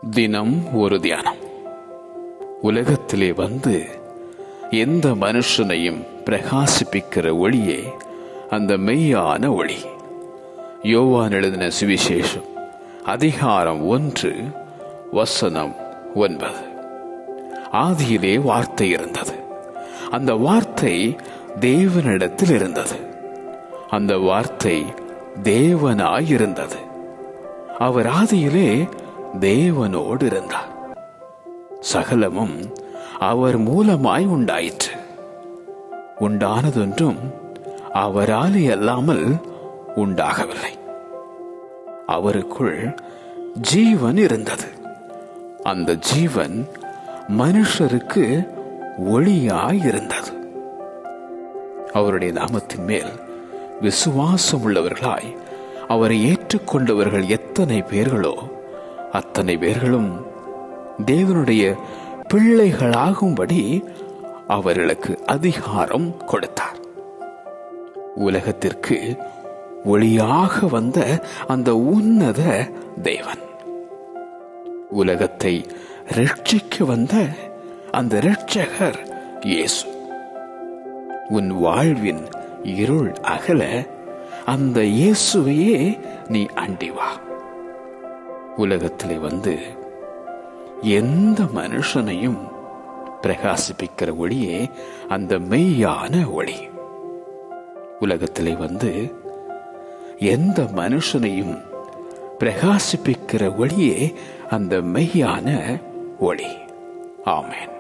தினம் ஒரு தியானம். உலகத்திலே வந்து எந்த மனுஷனையும் பிரகாசிப்பிக்கிற ஒளியே அந்த மெய்யான ஒளி. யோவான் எழுதின சுவிசேஷம் அதிகாரம் 1 வசனம் 9. ஆதியிலே வார்த்தை இருந்தது, அந்த வார்த்தை தேவனிடத்தில் இருந்தது, அந்த வார்த்தை தேவனாயிருந்தது, அவர் ஆதியிலே தேவனோடு இருந்தார். சகலமும் அவர் மூலமாய் உண்டாயிற்று. உண்டானதொன்றும் அவராலே அல்லாமல் உண்டாகவில்லை. அவருக்குள் ஜீவன் இருந்தது, அந்த ஜீவன் மனுஷருக்கு ஒளியாய் இருந்தது. அவருடைய நாமத்தின் மேல் விசுவாசம் உள்ளவர்களாய் அவரை ஏற்றுக்கொண்டவர்கள் எத்தனை பேர்களோ அத்தனை பேர்களும் தேவனுடைய பிள்ளைகளாகும்படி அவர்களுக்கு அதிகாரம் கொடுத்தார். உலகத்திற்கு ஒளியாக வந்த அந்த உன்னத தேவன், உலகத்தை ரட்சிக்க வந்த அந்த இரட்சகர் இயேசு, உன் வாழ்வின் இருள் அகல அந்த இயேசுவையே நீ அண்டி வா. உலகத்திலே வந்து எந்த மனுஷனையும் பிரகாசிப்பிக்கிற ஒளியே அந்த மெய்யான ஒளி. உலகத்திலே வந்து எந்த மனுஷனையும் பிரகாசிப்பிக்கிற ஒளியே அந்த மெய்யான ஒளி. ஆமென்.